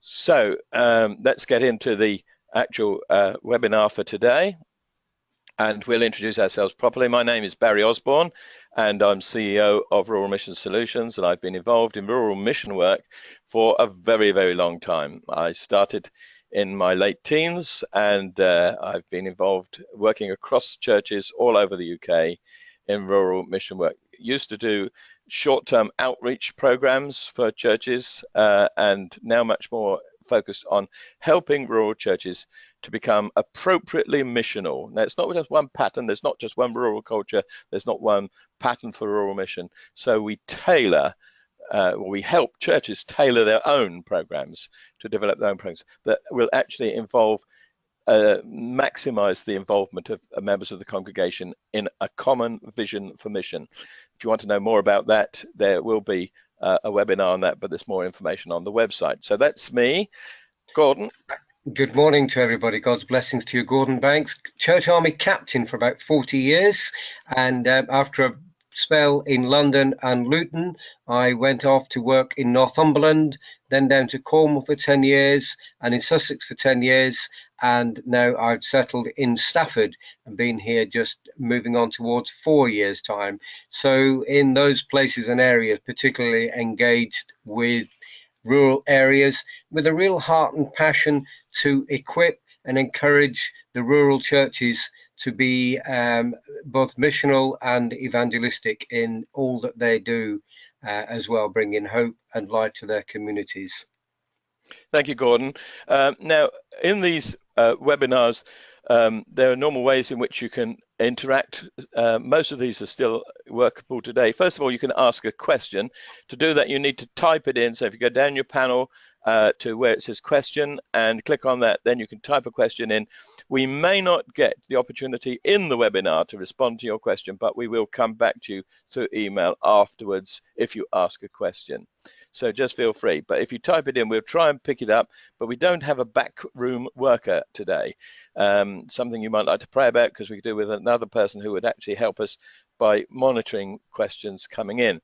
So let's get into the actual webinar for today, and we'll introduce ourselves properly. My name is Barry Osborne, and I'm CEO of Rural Mission Solutions, and I've been involved in rural mission work for a very, very long time. I started in my late teens, and I've been involved working across churches all over the UK in rural mission work. Used to do short-term outreach programs for churches, and now much more focused on helping rural churches to become appropriately missional. Now, it's not just one pattern, there's not just one rural culture, there's not one pattern for rural mission. So we tailor, we help churches tailor their own programs to develop their own programs that will actually involve maximize the involvement of members of the congregation in a common vision for mission. If you want to know more about that, there will be a webinar on that, but there's more information on the website. So that's me. Gordon. Good morning to everybody. God's blessings to you. Gordon Banks, Church Army captain for about 40 years. And after a spell in London and Luton, I went off to work in Northumberland, then down to Cornwall for 10 years and in Sussex for 10 years. And now I've settled in Stafford and been here just moving on towards 4 years' time. So in those places and areas, particularly engaged with rural areas with a real heart and passion to equip and encourage the rural churches to be both missional and evangelistic in all that they do, as well, bringing hope and light to their communities. Thank you, Gordon. Now, in these webinars, there are normal ways in which you can interact. Most of these are still workable today. First of all, you can ask a question. To do that, you need to type it in. So if you go down your panel to where it says question and click on that, then you can type a question in. We may not get the opportunity in the webinar to respond to your question, but we will come back to you through email afterwards if you ask a question. So just feel free. But if you type it in, we'll try and pick it up. But we don't have a backroom worker today. Something you might like to pray about, because we could do with another person who would actually help us by monitoring questions coming in.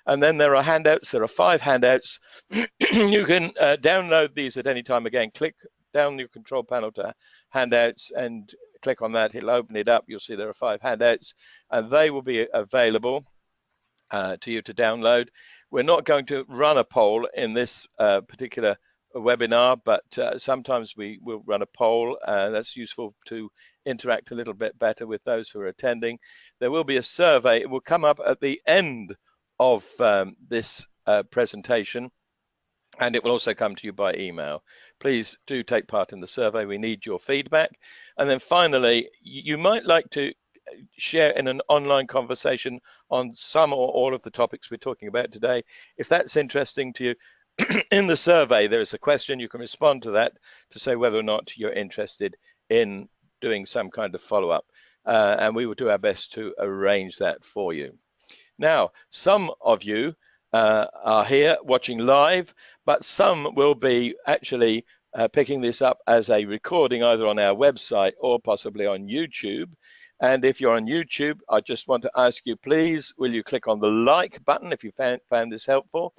And then there are handouts. There are 5 handouts. You can download these at any time. Again, click down your control panel to handouts and click on that. It'll open it up. You'll see there are 5 handouts, and they will be available to you to download. We're not going to run a poll in this particular webinar, but sometimes we will run a poll. That's useful to interact a little bit better with those who are attending. There will be a survey. It will come up at the end of this presentation, and it will also come to you by email. Please do take part in the survey. We need your feedback. And then finally, you might like to share in an online conversation on some or all of the topics we're talking about today. If that's interesting to you, in the survey there is a question. You can respond to that to say whether or not you're interested in doing some kind of follow-up, and we will do our best to arrange that for you. Now, some of you are here watching live, but some will be actually picking this up as a recording either on our website or possibly on YouTube. And if you're on YouTube, I just want to ask you, please, will you click on the like button if you found this helpful?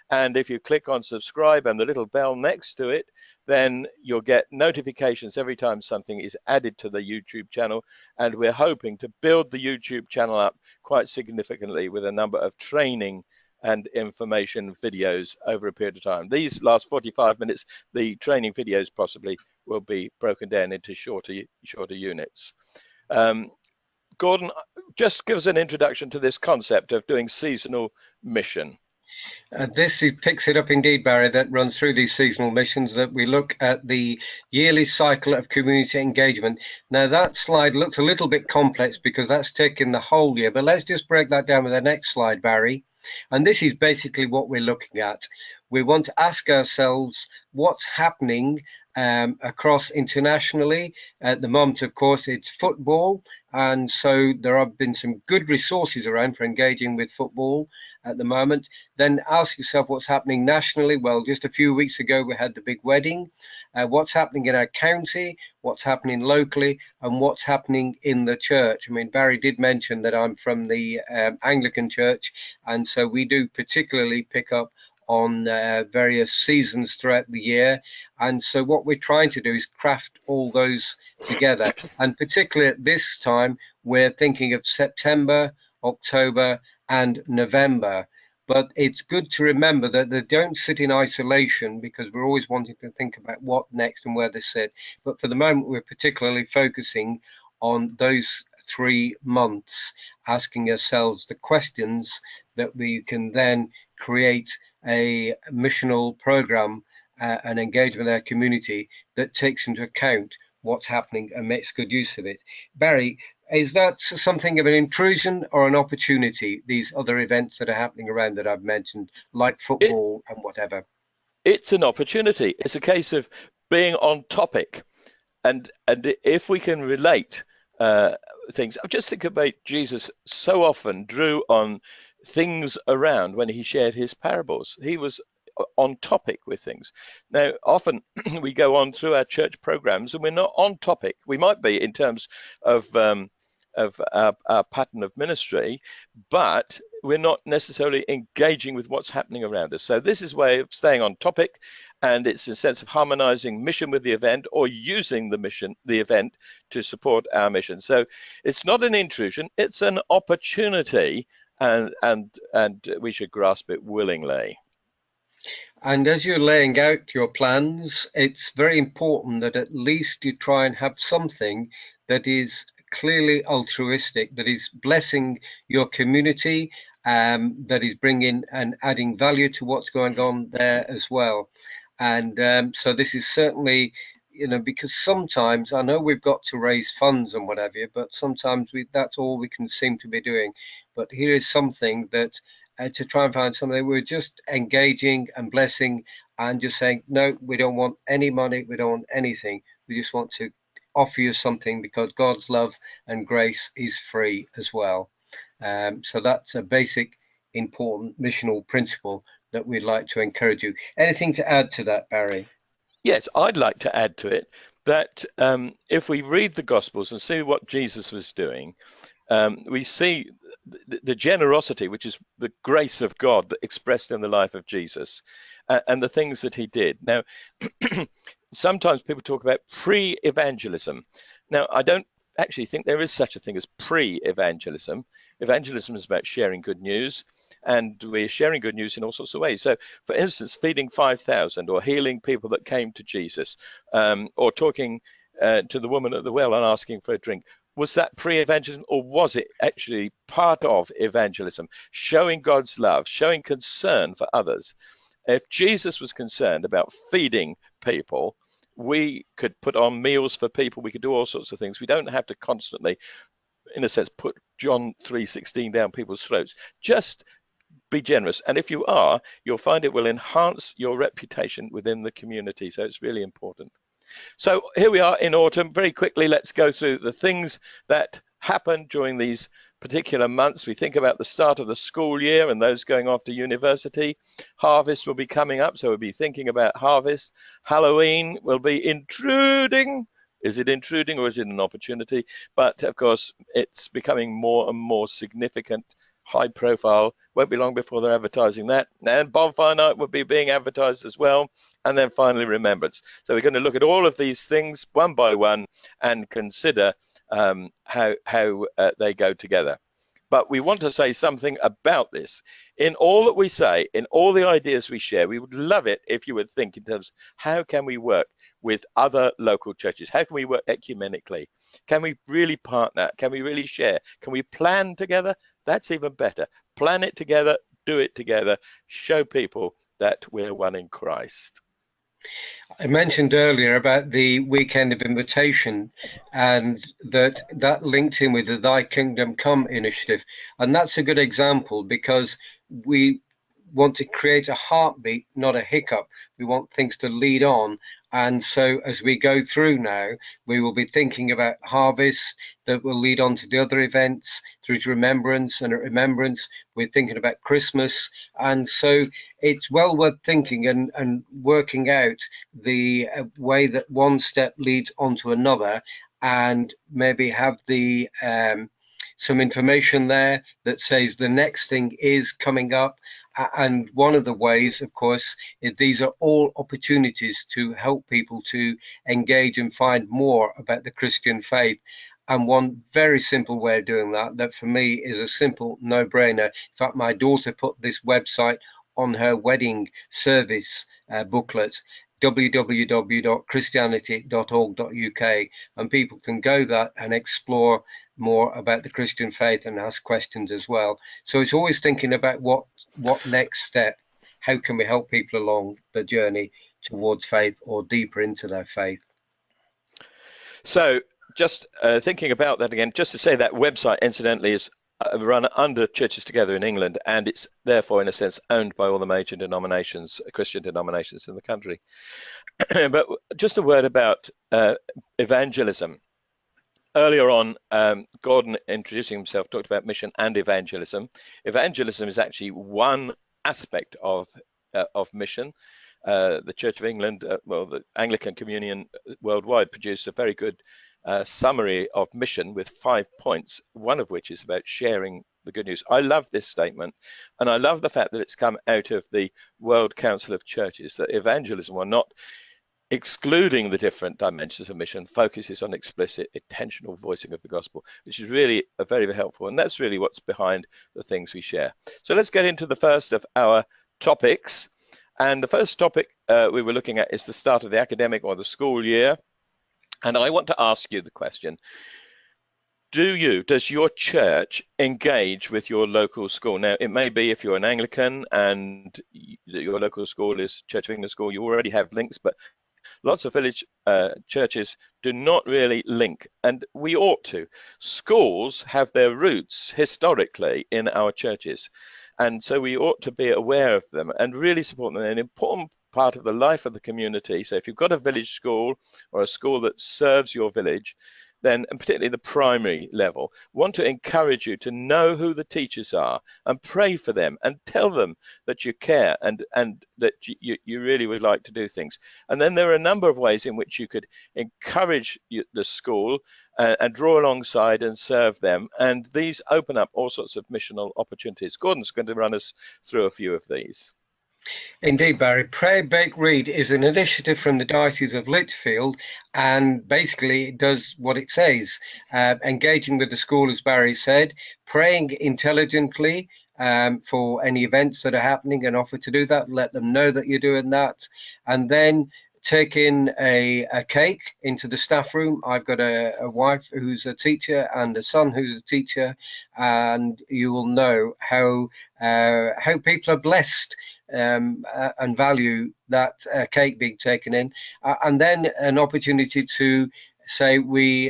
And if you click on subscribe and the little bell next to it, then you'll get notifications every time something is added to the YouTube channel. And we're hoping to build the YouTube channel up quite significantly with a number of training and information videos over a period of time. These last 45 minutes, the training videos possibly will be broken down into shorter units. Gordon, just give us an introduction to this concept of doing seasonal mission. This picks it up indeed, Barry, that runs through these seasonal missions, that we look at the yearly cycle of community engagement. Now, that slide looks a little bit complex because that's taken the whole year, but let's just break that down with the next slide, Barry. And this is basically what we're looking at. We want to ask ourselves what's happening across internationally. At the moment, of course, it's football, and so there have been some good resources around for engaging with football at the moment. Then ask yourself what's happening nationally. Well, just a few weeks ago we had the big wedding. What's happening in our county, what's happening locally, and what's happening in the church. I mean, Barry did mention that I'm from the Anglican Church, and so we do particularly pick up on various seasons throughout the year. And so what we're trying to do is craft all those together. And particularly at this time, we're thinking of September, October, and November. But it's good to remember that they don't sit in isolation, because we're always wanting to think about what next and where they sit. But for the moment, we're particularly focusing on those 3 months, asking ourselves the questions that we can then create a missional program and engage with our community that takes into account what's happening and makes good use of it. Barry, is that something of an intrusion or an opportunity, these other events that are happening around that I've mentioned, like football and whatever? It's an opportunity. It's a case of being on topic. And if we can relate things, I just think about Jesus so often drew on things around when he shared his parables. He was on topic with things. Now, often we go on through our church programs and we're not on topic. We might be in terms of our pattern of ministry, but we're not necessarily engaging with what's happening around us. So this is a way of staying on topic, and it's a sense of harmonizing mission with the event, or using the event to support our mission. So it's not an intrusion, it's an opportunity, and we should grasp it willingly. And as you're laying out your plans, it's very important that at least you try and have something that is clearly altruistic, that is blessing your community, that is bringing and adding value to what's going on there as well. And so this is certainly, because sometimes I know we've got to raise funds and whatever, but sometimes that's all we can seem to be doing. But here is something that to try and find something we're just engaging and blessing, and just saying, no, we don't want any money, we don't want anything. We just want to offer you something, because God's love and grace is free as well. So that's a basic, important missional principle that we'd like to encourage you. Anything to add to that, Barry? Yes, I'd like to add to it that if we read the Gospels and see what Jesus was doing, we see the generosity, which is the grace of God expressed in the life of Jesus, and the things that he did. Now, sometimes people talk about pre-evangelism. Now, I don't actually think there is such a thing as pre-evangelism. Evangelism is about sharing good news, and we're sharing good news in all sorts of ways. So, for instance, feeding 5,000, or healing people that came to Jesus, or talking to the woman at the well and asking for a drink. Was that pre-evangelism, or was it actually part of evangelism? Showing God's love, showing concern for others. If Jesus was concerned about feeding people, we could put on meals for people. We could do all sorts of things. We don't have to constantly, in a sense, put John 3:16 down people's throats. Just be generous. And if you are, you'll find it will enhance your reputation within the community. So it's really important. So here we are in autumn. Very quickly, let's go through the things that happened during these particular months. We think about the start of the school year and those going off to university. Harvest will be coming up, so we'll be thinking about harvest. Halloween will be intruding. Is it intruding, or is it an opportunity? But of course, it's becoming more and more significant, high profile. Won't be long before they're advertising that. And Bonfire Night will be being advertised as well. And then finally, Remembrance. So we're going to look at all of these things one by one and consider how they go together. But we want to say something about this. In all that we say, in all the ideas we share, we would love it if you would think in terms of how can we work with other local churches? How can we work ecumenically? Can we really partner? Can we really share? Can we plan together? That's even better. Plan it together, do it together, show people that we're one in Christ. I mentioned earlier about the weekend of invitation, and that linked in with the Thy Kingdom Come initiative. And that's a good example, because we want to create a heartbeat, not a hiccup. We want things to lead on. And so as we go through now, we will be thinking about harvest that will lead on to the other events, through to Remembrance, and at Remembrance we're thinking about Christmas. And so it's well worth thinking and working out the way that one step leads on to another, and maybe have the some information there that says the next thing is coming up, And one of the ways, of course, is these are all opportunities to help people to engage and find more about the Christian faith. And one very simple way of doing that, that for me is a simple no-brainer. In fact, my daughter put this website on her wedding service booklet, www.christianity.org.uk, and people can go there and explore more about the Christian faith and ask questions as well. So it's always thinking about what next step, how can we help people along the journey towards faith or deeper into their faith. So just thinking about that again, just to say that website, incidentally, is run under Churches Together in England, and it's therefore, in a sense, owned by all the major denominations, Christian denominations in the country. But just a word about evangelism. Earlier on, Gordon, introducing himself, talked about mission and evangelism. Evangelism is actually one aspect of mission. The Church of England, well, the Anglican Communion worldwide produced a very good summary of mission with 5 points, one of which is about sharing the good news. I love this statement, and I love the fact that it's come out of the World Council of Churches, that evangelism, while not excluding the different dimensions of mission, focuses on explicit, intentional voicing of the gospel, which is really very, very helpful. And that's really what's behind the things we share. So let's get into the first of our topics. And the first topic we were looking at is the start of the academic or the school year. And I want to ask you the question, does your church engage with your local school? Now, it may be if you're an Anglican and your local school is Church of England school, you already have links, but lots of village churches do not really link, and we ought to. Schools have their roots historically in our churches, and so we ought to be aware of them and really support them. An important part of the life of the community. So if you've got a village school or a school that serves your village, then, and particularly the primary level, want to encourage you to know who the teachers are and pray for them and tell them that you care and that you really would like to do things. And then there are a number of ways in which you could encourage the school and draw alongside and serve them. And these open up all sorts of missional opportunities. Gordon's going to run us through a few of these. Indeed, Barry. Pray, Bake, Read is an initiative from the Diocese of Lichfield, and basically it does what it says, engaging with the school, as Barry said, praying intelligently for any events that are happening and offer to do that, let them know that you're doing that, and then taking a cake into the staff room. I've got a wife who's a teacher and a son who's a teacher, and you will know how people are blessed and value that cake being taken in, and then an opportunity to say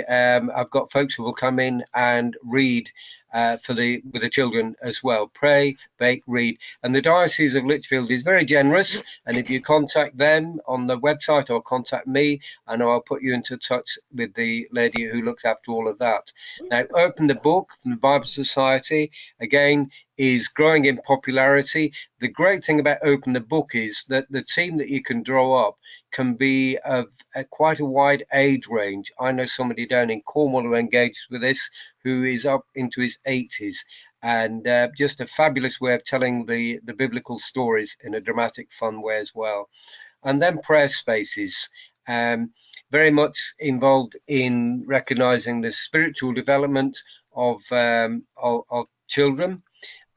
I've got folks who will come in and read with the children as well. Pray, bake, read. And the Diocese of Lichfield is very generous, and if you contact them on the website or contact me, I know I'll put you into touch with the lady who looks after all of that. Now, Open the Book from the Bible Society, again, is growing in popularity. The great thing about Open the Book is that the team that you can draw up can be of quite a wide age range. I know somebody down in Cornwall who engages with this, who is up into his 80s, and just a fabulous way of telling the biblical stories in a dramatic, fun way as well. And then prayer spaces, very much involved in recognizing the spiritual development of children.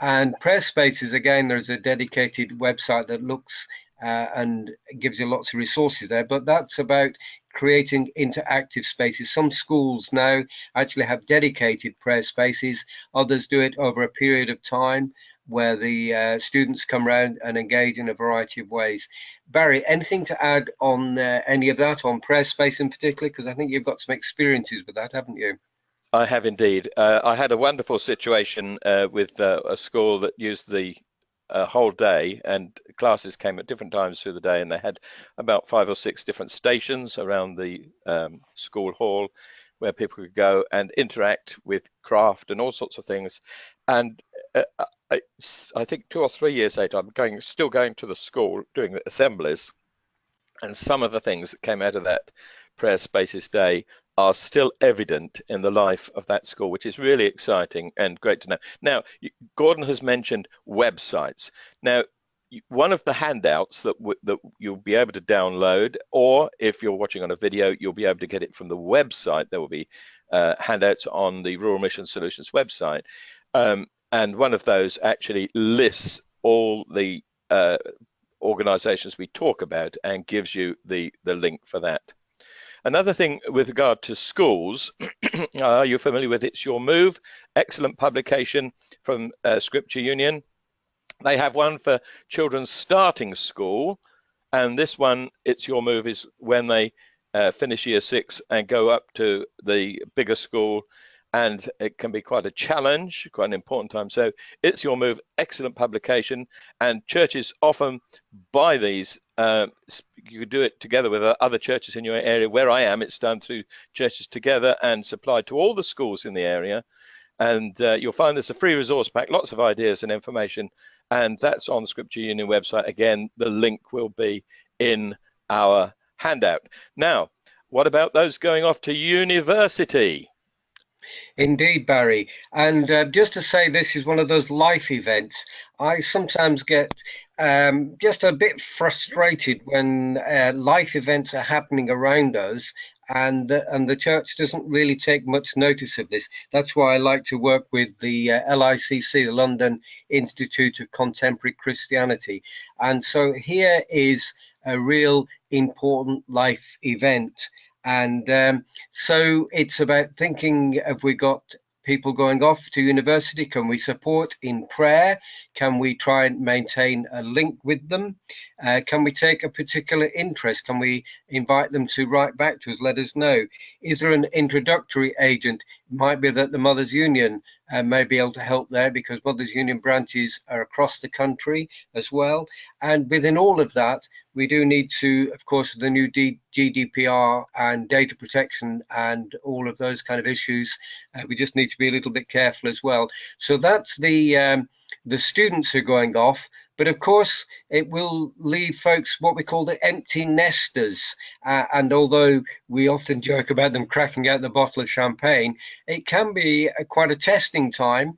And prayer spaces, again, there's a dedicated website that looks and gives you lots of resources there, but that's about creating interactive spaces. Some schools now actually have dedicated prayer spaces. Others do it over a period of time where the students come around and engage in a variety of ways. Barry, anything to add on any of that, on prayer space in particular? Because I think you've got some experiences with that, haven't you? I have indeed. I had a wonderful situation with a school that used the whole day, and classes came at different times through the day, and they had about 5 or 6 different stations around the school hall where people could go and interact with craft and all sorts of things. And I think 2 or 3 years later, I'm still going to the school doing assemblies, and some of the things that came out of that prayer spaces day are still evident in the life of that school, which is really exciting and great to know. Now, Gordon has mentioned websites. Now, one of the handouts that you'll be able to download, or if you're watching on a video, you'll be able to get it from the website. There will be handouts on the Rural Mission Solutions website. And one of those actually lists all the organizations we talk about and gives you the link for that. Another thing with regard to schools, are you familiar with It's Your Move? Excellent publication from Scripture Union. They have one for children starting school, and this one, It's Your Move, is when they finish year 6 and go up to the bigger school, and it can be quite a challenge, quite an important time. So It's Your Move, excellent publication, and churches often buy these. You could do it together with other churches in your area. Where I am, it's done through Churches Together and supplied to all the schools in the area. And you'll find there's a free resource pack, lots of ideas and information, and that's on the Scripture Union website. Again, the link will be in our handout. Now, what about those going off to university? Indeed, Barry. And just to say, this is one of those life events. I sometimes get just a bit frustrated when life events are happening around us, and the church doesn't really take much notice of this. That's why I like to work with the LICC, the London Institute of Contemporary Christianity. And so here is a real important life event. And so it's about thinking, have we got people going off to university? Can we support in prayer? Can we try and maintain a link with them? Can we take a particular interest? Can we invite them to write back to us, let us know? Is there an introductory agent? It might be that the Mothers Union may be able to help there, because Mothers Union branches are across the country as well. And within all of that, we do need to, of course, the new GDPR and data protection and all of those kind of issues, we just need to be a little bit careful as well. So that's the students who are going off. But of course, it will leave folks what we call the empty nesters. And although we often joke about them cracking out the bottle of champagne, it can be quite a testing time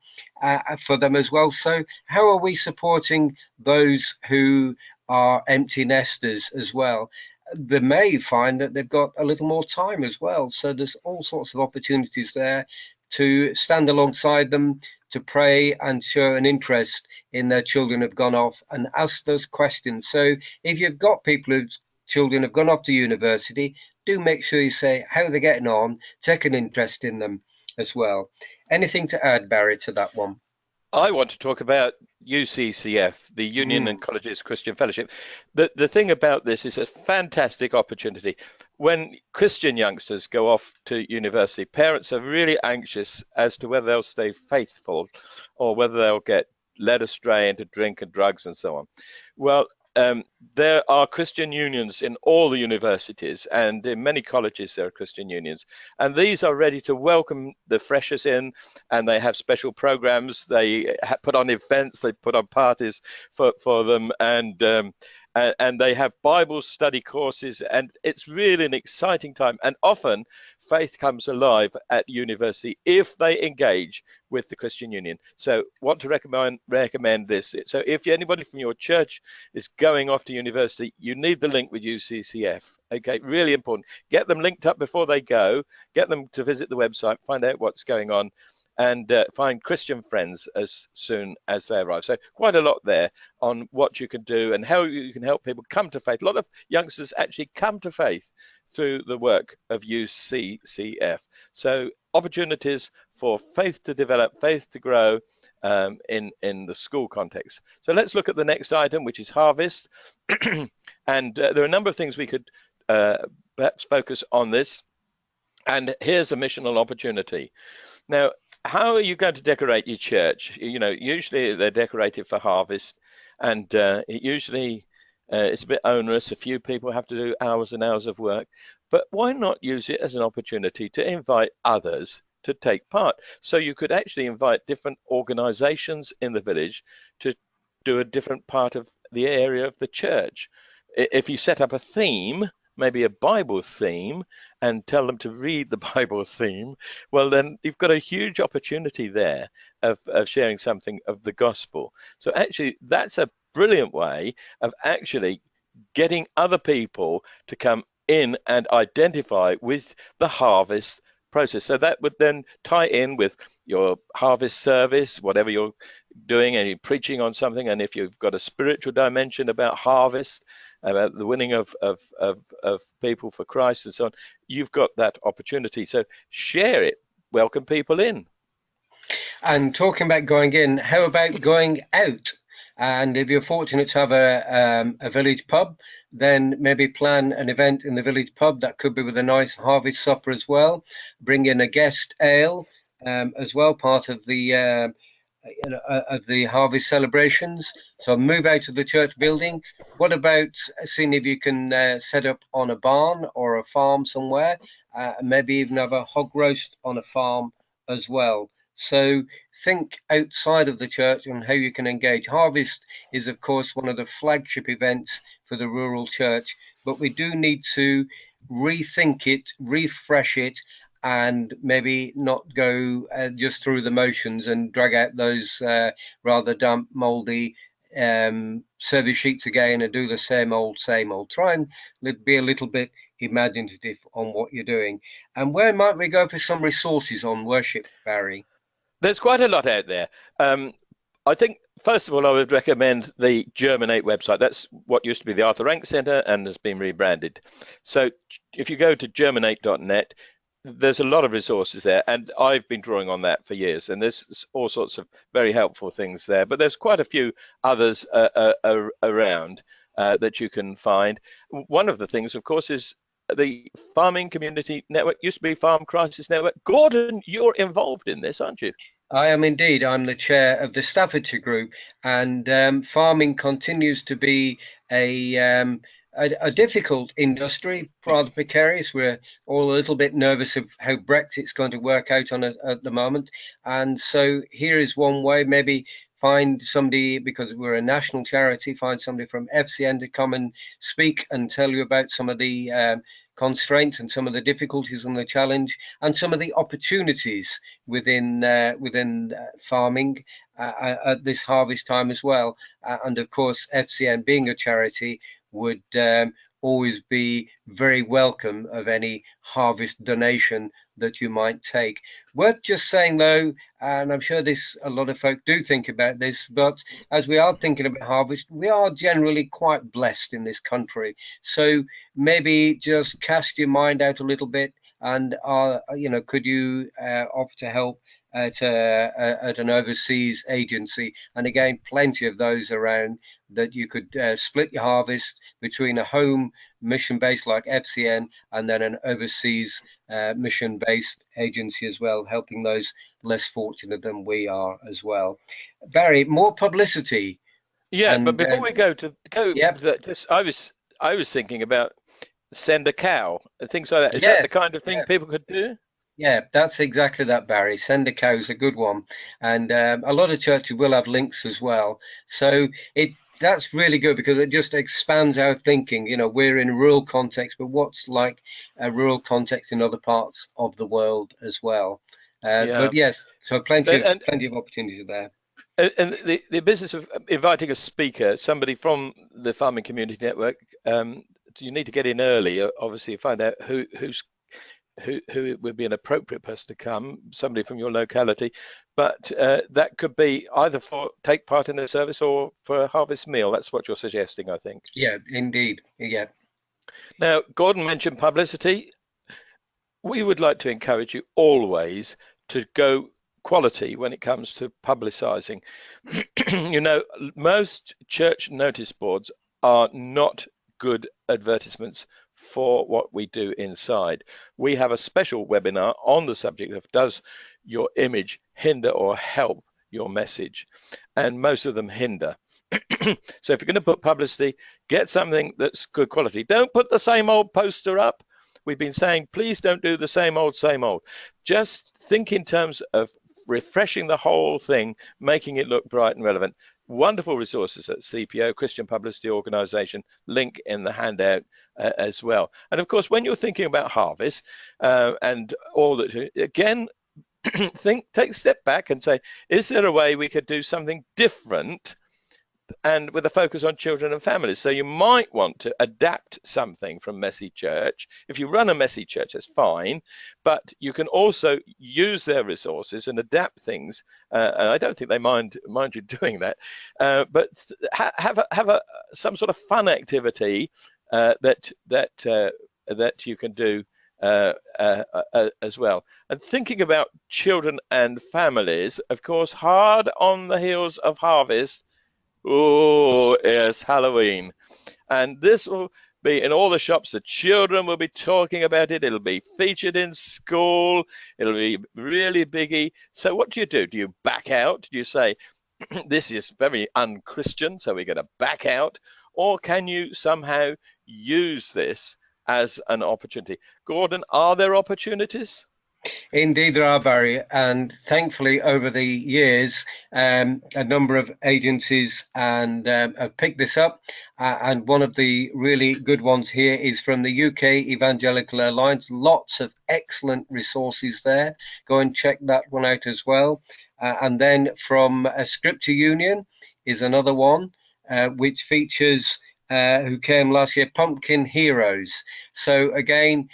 for them as well. So how are we supporting those who are empty nesters as well? They may find that they've got a little more time as well. So there's all sorts of opportunities there to stand alongside them, to pray and show an interest in their children have gone off and ask those questions. So if you've got people whose children have gone off to university, do make sure you say how they're getting on, take an interest in them as well. Anything to add, Barry, to that one? I want to talk about UCCF, the Union and Colleges Christian Fellowship. The thing about this is a fantastic opportunity. When Christian youngsters go off to university, parents are really anxious as to whether they'll stay faithful or whether they'll get led astray into drink and drugs and so on. Well, there are Christian unions in all the universities, and in many colleges there are Christian unions, and these are ready to welcome the freshers in, and they have special programs. They put on events, they put on parties for them, and they have Bible study courses, and it's really an exciting time. And often faith comes alive at university if they engage with the Christian Union. So want to recommend this. So if anybody from your church is going off to university, you need the link with UCCF. Okay, really important. Get them linked up before they go, get them to visit the website, find out what's going on, and find Christian friends as soon as they arrive. So quite a lot there on what you can do and how you can help people come to faith. A lot of youngsters actually come to faith through the work of UCCF. So opportunities for faith to develop, faith to grow in the school context. So let's look at the next item, which is harvest. And there are a number of things we could perhaps focus on this. And here's a missional opportunity. Now, how are you going to decorate your church? You know, usually they're decorated for harvest, and usually it's a bit onerous. A few people have to do hours and hours of work, but why not use it as an opportunity to invite others to take part? So you could actually invite different organizations in the village to do a different part of the area of the church. If you set up a theme, maybe a Bible theme and tell them to read the Bible theme, well, then you've got a huge opportunity there of sharing something of the gospel. So actually, that's a brilliant way of actually getting other people to come in and identify with the harvest process. So that would then tie in with your harvest service, whatever you're doing, and you're preaching on something. And if you've got a spiritual dimension about harvest, about the winning of people for Christ and so on, you've got that opportunity. So share it, welcome people in. And talking about going in, how about going out? And if you're fortunate to have a village pub, then maybe plan an event in the village pub. That could be with a nice harvest supper as well. Bring in a guest ale as well, part of the harvest celebrations. So move out of the church building. What about seeing if you can set up on a barn or a farm somewhere, maybe even have a hog roast on a farm as well. So think outside of the church on how you can engage. Harvest is, of course, one of the flagship events for the rural church, but we do need to rethink it, refresh it, and maybe not go just through the motions and drag out those rather damp, mouldy service sheets again and do the same old, same old. Try and be a little bit imaginative on what you're doing. And where might we go for some resources on worship, Barry? There's quite a lot out there. I think, first of all, I would recommend the Germinate website. That's what used to be the Arthur Rank Centre and has been rebranded. So if you go to germinate.net, there's a lot of resources there, and I've been drawing on that for years, and there's all sorts of very helpful things there, but there's quite a few others around that you can find. One of the things, of course, is the Farming Community Network, used to be Farm Crisis Network. Gordon, you're involved in this, aren't you? I am indeed. I'm the chair of the Staffordshire group, and farming continues to be a difficult industry, rather precarious. We're all a little bit nervous of how Brexit's going to work out on it at the moment. And so here is one way, maybe find somebody, because we're a national charity, find somebody from FCN to come and speak and tell you about some of the constraints and some of the difficulties and the challenge and some of the opportunities within farming at this harvest time as well. And of course, FCN being a charity would always be very welcome of any harvest donation that you might take. Worth just saying though, and I'm sure a lot of folk do think about this, but as we are thinking about harvest, we are generally quite blessed in this country. So maybe just cast your mind out a little bit and could you offer to help at an overseas agency? And again, plenty of those around that you could split your harvest between a home mission base like FCN and then an overseas mission based agency as well, helping those less fortunate than we are as well. Barry, more publicity. Yeah, but before we go, yep. I was thinking about send a cow and things like that. Is yeah, that the kind of thing people could do? Yeah, that's exactly that, Barry. Send a cow is a good one, and a lot of churches will have links as well. So that's really good because it just expands our thinking. You know, we're in a rural context, but what's like a rural context in other parts of the world as well? But yes, so plenty of opportunities there. And the business of inviting a speaker, somebody from the Farming Community Network, you need to get in early. Obviously, find out who would be an appropriate person to come, somebody from your locality, but that could be either for take part in the service or for a harvest meal. That's what you're suggesting, I think. Yeah, indeed. Yeah. Now, Gordon mentioned publicity. We would like to encourage you always to go quality when it comes to publicizing. You know, most church notice boards are not good advertisements for what we do inside. We have a special webinar on the subject of does your image hinder or help your message, and most of them hinder. So if you're going to put publicity, get something that's good quality. Don't put the same old poster up. We've been saying, please don't do the same old, same old. Just think in terms of refreshing the whole thing, making it look bright and relevant. Wonderful resources at CPO, Christian Publicity Organization, link in the handout, as well. And of course, when you're thinking about harvest and all that, again, take a step back and say, is there a way we could do something different and with a focus on children and families? So you might want to adapt something from Messy Church. If you run a Messy Church, that's fine, but you can also use their resources and adapt things. And I don't think they mind you doing that. But have some sort of fun activity that you can do as well. And thinking about children and families, of course, hard on the heels of harvest. Oh, yes, Halloween. And this will be in all the shops. The children will be talking about it. It'll be featured in school. It'll be really biggie. So what do? Do you back out? Do you say, this is very unchristian, so we're going to back out? Or can you somehow use this as an opportunity? Gordon, are there opportunities? Indeed, there are, Barry, and thankfully over the years, a number of agencies have picked this up, and one of the really good ones here is from the UK Evangelical Alliance. Lots of excellent resources there. Go and check that one out as well. And then from a Scripture Union is another one, which features who came last year, Pumpkin Heroes. So again,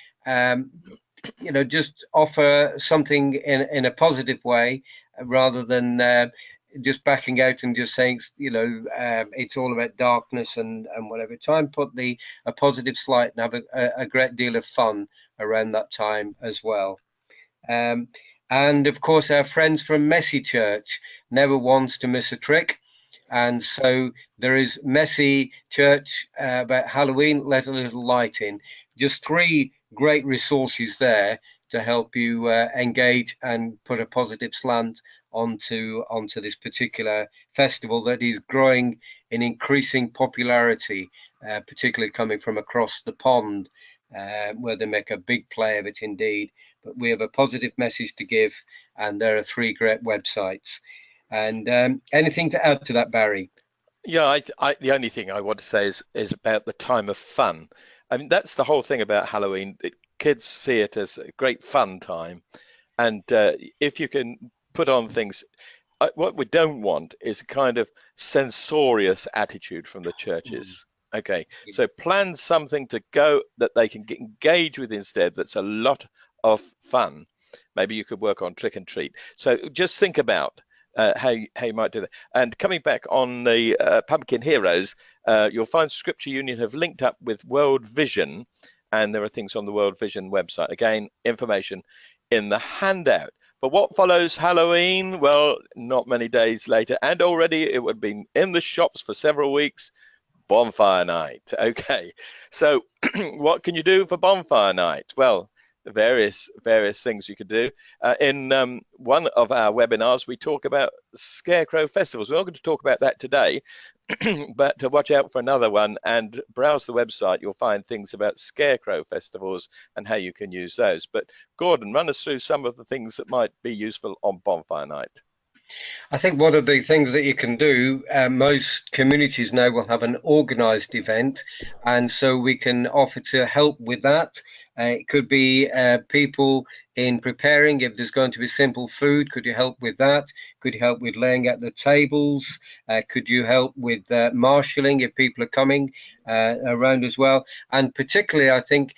just offer something in a positive way rather than just backing out and just saying, it's all about darkness and whatever. Try and put a positive slight and have a great deal of fun around that time as well. And of course, our friends from Messy Church never wants to miss a trick. And so there is Messy Church about Halloween, Let a Little Light In. Just 3 great resources there to help you engage and put a positive slant onto this particular festival that is growing in increasing popularity, particularly coming from across the pond, where they make a big play of it indeed. But we have a positive message to give, and there are 3 great websites. And anything to add to that, Barry? Yeah, the only thing I want to say is about the time of fun. I mean, that's the whole thing about Halloween. Kids see it as a great fun time, and if you can put on things, what we don't want is a kind of censorious attitude from the churches. Okay, so plan something to go that they can engage with instead. That's a lot of fun. Maybe you could work on trick and treat. So just think about how you might do that. And coming back on the Pumpkin Heroes, you'll find Scripture Union have linked up with World Vision, and there are things on the World Vision website. Again, information in the handout. But what follows Halloween? Well, not many days later, and already it would have been in the shops for several weeks. Bonfire Night. Okay, so what can you do for Bonfire Night? Well, various things you could do. In one of our webinars, we talk about scarecrow festivals. We're not going to talk about that today, but to watch out for another one and browse the website. You'll find things about scarecrow festivals and how you can use those. But Gordon, run us through some of the things that might be useful on Bonfire Night. I think one of the things that you can do, most communities now will have an organised event, and so we can offer to help with that. It could be people in preparing. If there's going to be simple food, could you help with that? Could you help with laying out the tables? Could you help with marshalling if people are coming around as well? And particularly, I think,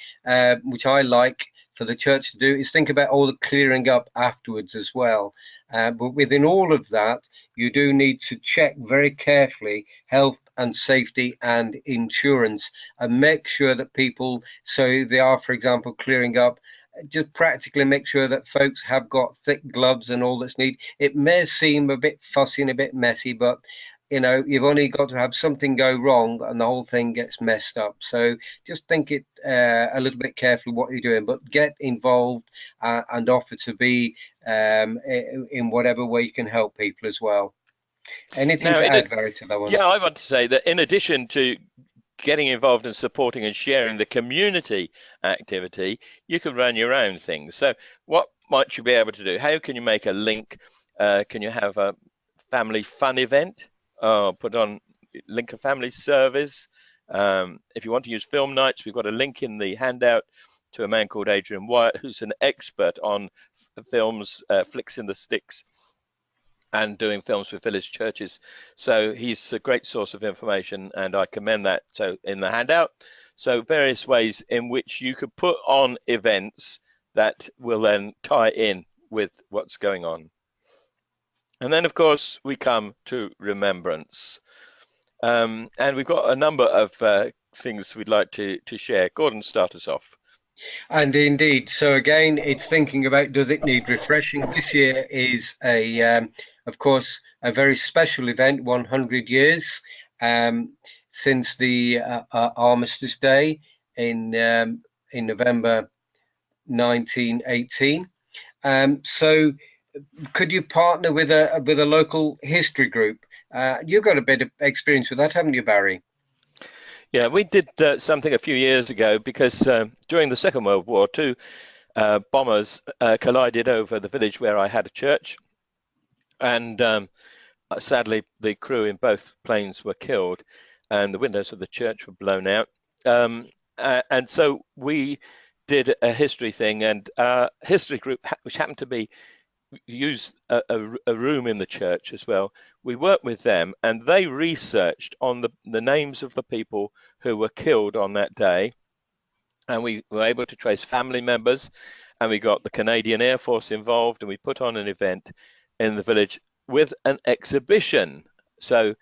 which I like for the church to do, is think about all the clearing up afterwards as well. But within all of that, you do need to check very carefully health and safety and insurance, and make sure that people, so they are, for example, clearing up, just practically make sure that folks have got thick gloves and all that's needed. It may seem a bit fussy and a bit messy, but you've only got to have something go wrong and the whole thing gets messed up. So just think it a little bit carefully what you're doing, but get involved and offer to be in whatever way you can help people as well. Anything to add, Barry, to that one? Yeah, I want to say that in addition to getting involved and supporting and sharing the community activity, you can run your own things. So what might you be able to do? How can you make a link? Can you have a family fun event? Put on link a family service? If you want to use film nights, we've got a link in the handout to a man called Adrian Wyatt, who's an expert on films, flicks in the sticks, and doing films with village churches. So he's a great source of information, and I commend that. So in the handout, so various ways in which you could put on events that will then tie in with what's going on. And then, of course, we come to Remembrance. And we've got a number of things we'd like to share. Gordon, start us off. And indeed, so again, it's thinking about, does it need refreshing? This year is of course, a very special event, 100 years since the Armistice Day in November 1918. So could you partner with a local history group? You've got a bit of experience with that, haven't you, Barry? Yeah, we did something a few years ago because during the Second World War, two bombers collided over the village where I had a church, and sadly the crew in both planes were killed, and the windows of the church were blown out. And so we did a history thing, and our history group, which happened to be use a room in the church as well. We worked with them, and they researched on the names of the people who were killed on that day, and we were able to trace family members, and we got the Canadian Air Force involved, and we put on an event in the village with an exhibition. So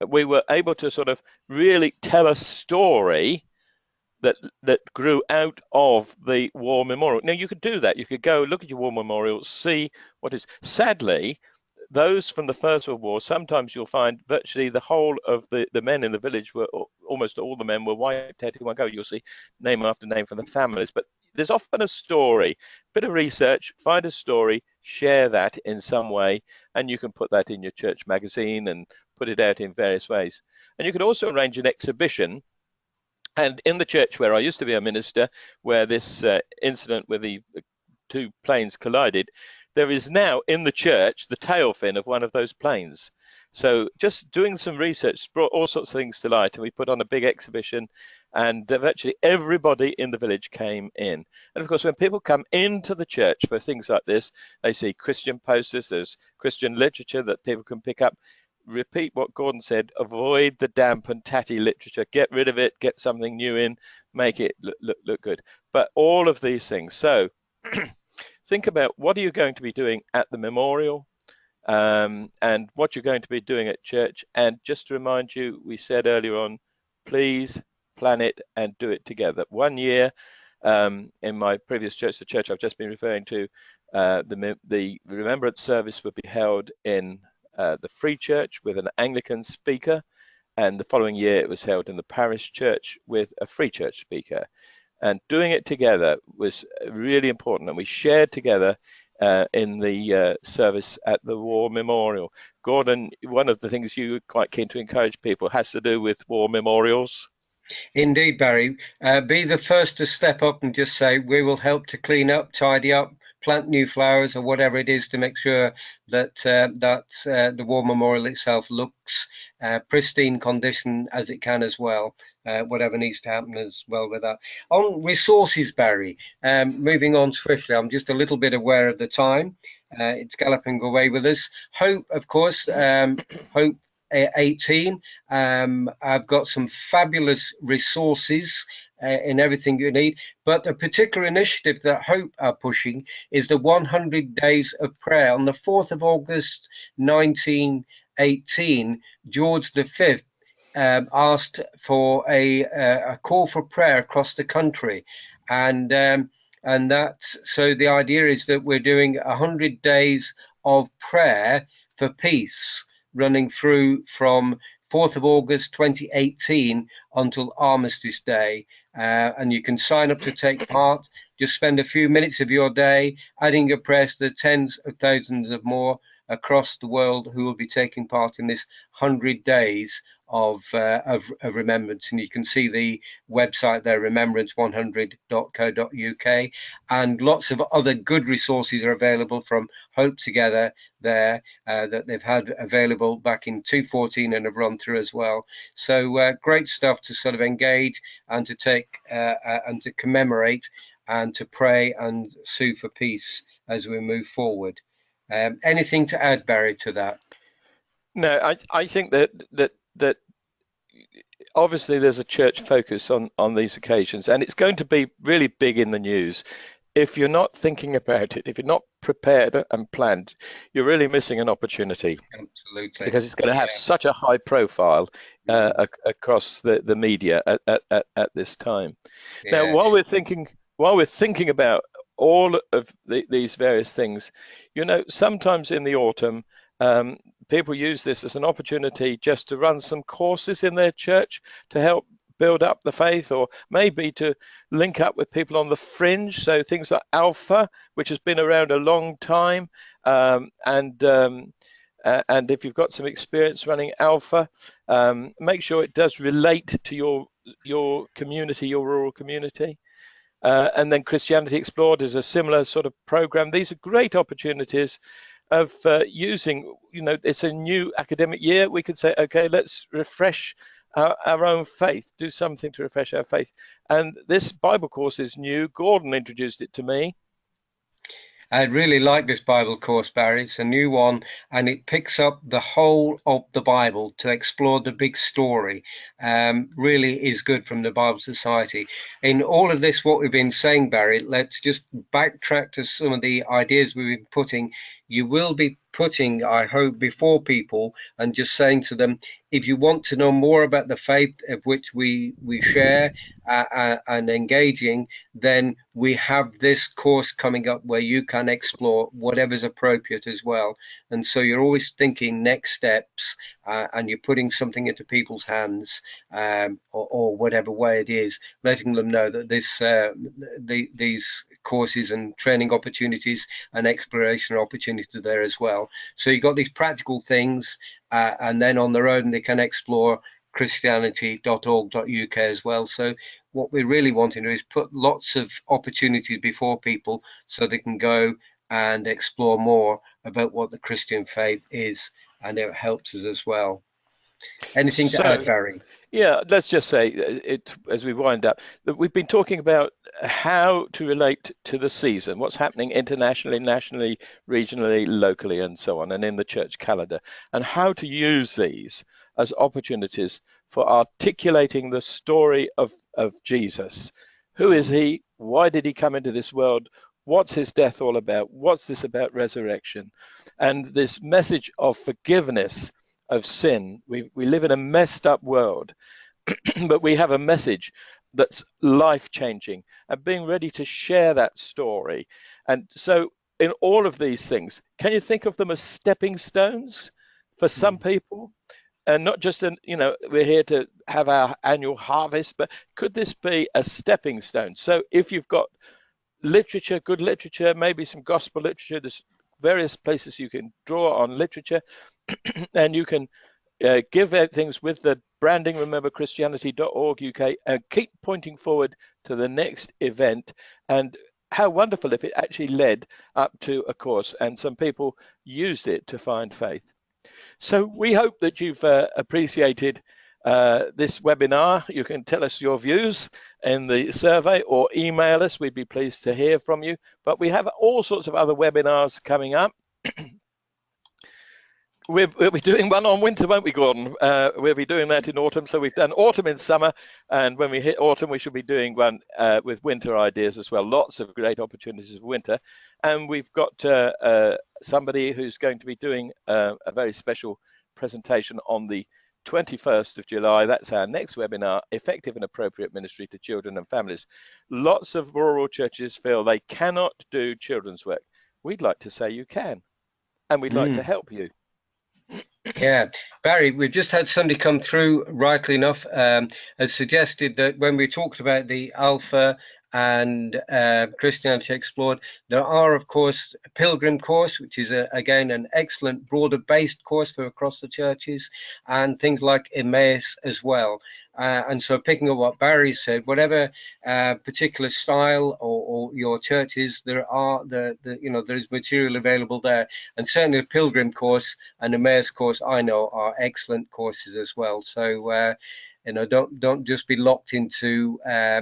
we were able to sort of really tell a story that grew out of the war memorial. Now, you could do that. You could go look at your war memorial, see what is. Sadly, those from the First World War, sometimes you'll find virtually the whole of the men in the village were, almost all the men were wiped out in one go. You'll see name after name from the families. But there's often a story, bit of research, find a story, share that in some way, and you can put that in your church magazine and put it out in various ways. And you could also arrange an exhibition. And in the church where I used to be a minister, where this incident with the two planes collided, there is now in the church the tail fin of one of those planes. So just doing some research brought all sorts of things to light, and we put on a big exhibition, and virtually everybody in the village came in. And of course, when people come into the church for things like this, they see Christian posters, there's Christian literature that people can pick up. Repeat what Gordon said, avoid the damp and tatty literature, get rid of it, get something new in, make it look good. But all of these things. So think about what are you going to be doing at the memorial, and what you're going to be doing at church. And just to remind you, we said earlier on, please plan it and do it together. 1 year in my previous church, the church I've just been referring to, the Remembrance service would be held in the Free Church with an Anglican speaker, and the following year it was held in the parish church with a Free Church speaker. And doing it together was really important, and we shared together in the service at the War Memorial. Gordon, one of the things you were quite keen to encourage people has to do with war memorials. Indeed, Barry. Be the first to step up and just say, we will help to clean up, tidy up, plant new flowers, or whatever it is to make sure that the war memorial itself looks pristine condition as it can as well. Whatever needs to happen as well with that. On resources, Barry, moving on swiftly, I'm just a little bit aware of the time. It's galloping away with us. Hope, of course, Hope 18. I've got some fabulous resources in everything you need, but a particular initiative that Hope are pushing is the 100 Days of Prayer. On the 4th of August 1918, George V asked for a call for prayer across the country, and that's so the idea is that we're doing 100 days of prayer for peace, running through from 4th of August 2018 until Armistice Day, and you can sign up to take part. Just spend a few minutes of your day adding your prayers to the tens of thousands of more across the world who will be taking part in this 100 days of remembrance. And you can see the website there, remembrance100.co.uk, and lots of other good resources are available from Hope Together there that they've had available back in 2014 and have run through as well. So great stuff to sort of engage and to take and to commemorate and to pray and sue for peace as we move forward. Anything to add, Barry, to that? No, I think that obviously there's a church focus on these occasions, and it's going to be really big in the news. If you're not thinking about it, if you're not prepared and planned, you're really missing an opportunity. Absolutely. Because it's going to have such a high profile across the media at this time. Yeah. Now, while we're thinking about all of these various things, you know, sometimes in the autumn, people use this as an opportunity just to run some courses in their church to help build up the faith, or maybe to link up with people on the fringe. So things like Alpha, which has been around a long time, and if you've got some experience running Alpha, make sure it does relate to your community, your rural community. And then Christianity Explored is a similar sort of program. These are great opportunities of using, you know, it's a new academic year. We could say, okay, let's refresh our own faith, do something to refresh our faith. And this Bible course is new. Gordon introduced it to me. I really like this Bible course, Barry. It's a new one, and it picks up the whole of the Bible to explore the big story. Really is good from the Bible Society. In all of this, what we've been saying, Barry, let's just backtrack to some of the ideas we've been putting. You will be putting, I hope, before people and just saying to them, if you want to know more about the faith of which we share and engaging, then we have this course coming up where you can explore whatever's appropriate as well. And so you're always thinking next steps, and you're putting something into people's hands, or whatever way it is, letting them know that these courses and training opportunities and exploration opportunities are there as well. So you've got these practical things, and then on their own they can explore christianity.org.uk as well. So what we really want to do is put lots of opportunities before people so they can go and explore more about what the Christian faith is, and it helps us as well. Anything to add, Barry? Yeah, let's just say it as we wind up that we've been talking about how to relate to the season, what's happening internationally, nationally, regionally, locally, and so on, and in the church calendar, and how to use these as opportunities for articulating the story of Jesus. Who is he? Why did he come into this world? What's his death all about? What's this about resurrection? And this message of forgiveness of sin. We live in a messed up world, but we have a message that's life-changing, and being ready to share that story. And so in all of these things, can you think of them as stepping stones for some people? And not just, we're here to have our annual harvest, but could this be a stepping stone? So if you've got literature, good literature, maybe some gospel literature, there's various places you can draw on literature, and you can give out things with the branding, remember Christianity.org UK, and keep pointing forward to the next event. And how wonderful if it actually led up to a course and some people used it to find faith. So we hope that you've appreciated this webinar. You can tell us your views in the survey or email us. We'd be pleased to hear from you. But we have all sorts of other webinars coming up. We'll be doing one on winter, won't we, Gordon? We'll be doing that in autumn. So we've done autumn in summer, and when we hit autumn, we should be doing one with winter ideas as well. Lots of great opportunities for winter. And we've got somebody who's going to be doing a very special presentation on the 21st of July. That's our next webinar, Effective and Appropriate Ministry to Children and Families. Lots of rural churches feel they cannot do children's work. We'd like to say you can, and we'd like to help you. Yeah, Barry, we've just had somebody come through, rightly enough, has suggested that when we talked about the Alpha and Christianity Explored. There are, of course, a Pilgrim course, which is, again, an excellent broader-based course for across the churches, and things like Emmaus as well. And so picking up what Barry said, whatever particular style or your church is, there is material available there. And certainly the Pilgrim course and the Emmaus course, I know, are excellent courses as well. So don't just be locked into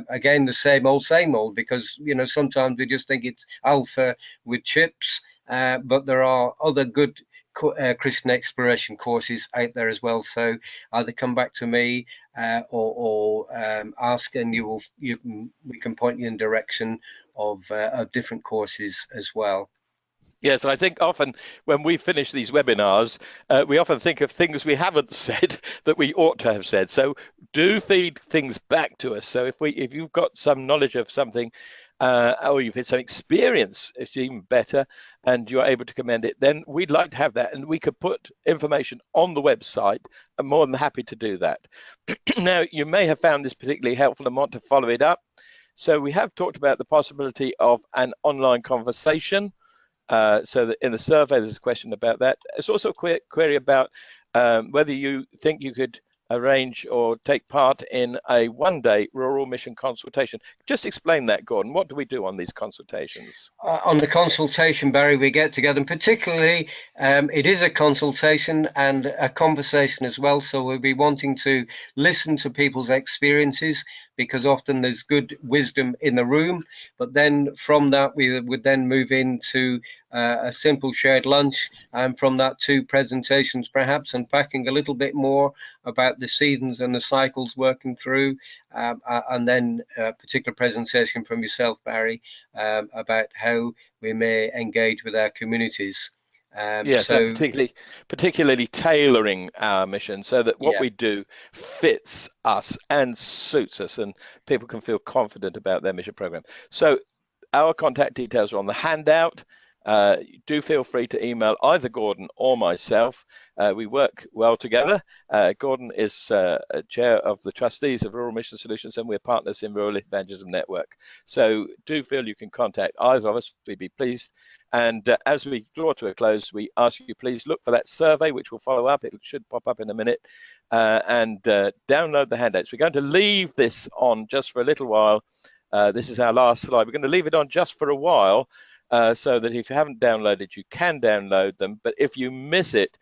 again the same old, because sometimes we just think it's alpha with chips, but there are other good Christian exploration courses out there as well. So either come back to me or ask, and we can point you in direction of different courses as well. Yes, I think often when we finish these webinars, we often think of things we haven't said that we ought to have said. So do feed things back to us. So if you've got some knowledge of something, or you've had some experience, it's even better, and you're able to commend it, then we'd like to have that, and we could put information on the website. I'm more than happy to do that. Now, you may have found this particularly helpful and want to follow it up. So we have talked about the possibility of an online conversation. So that in the survey, there's a question about that. It's also a query about whether you think you could arrange or take part in a one-day rural mission consultation. Just explain that, Gordon. What do we do on these consultations? On the consultation, Barry, we get together, and particularly it is a consultation and a conversation as well. So we'll be wanting to listen to people's experiences, because often there's good wisdom in the room. But then from that, we would then move into a simple shared lunch, and from that to presentations, perhaps unpacking a little bit more about the seasons and the cycles working through, and then a particular presentation from yourself, Barry, about how we may engage with our communities. Yes, so particularly tailoring our mission so that what we do fits us and suits us, and people can feel confident about their mission program. So our contact details are on the handout. Do feel free to email either Gordon or myself. We work well together. Gordon is chair of the trustees of Rural Mission Solutions, and we're partners in Rural Evangelism Network. So do feel you can contact either of us. We'd be pleased. And as we draw to a close, we ask you please look for that survey, which will follow up. It should pop up in a minute, and download the handouts. We're going to leave this on just for a little while. This is our last slide. We're going to leave it on just for a while, so that if you haven't downloaded, you can download them. But if you miss it,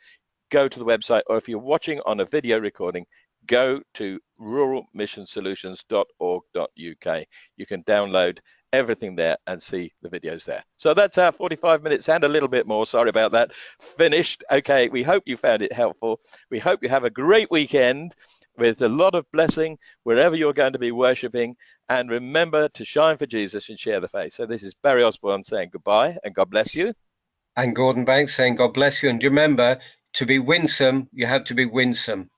go to the website, or if you're watching on a video recording, go to ruralmissionsolutions.org.uk. You can download everything there and see the videos there. So that's our 45 minutes and a little bit more. Sorry about that. Finished. Okay, we hope you found it helpful. We hope you have a great weekend with a lot of blessing wherever you're going to be worshiping. And remember to shine for Jesus and share the faith. So this is Barry Osborne saying goodbye and God bless you. And Gordon Banks saying God bless you. And remember, to be winsome, you have to be winsome.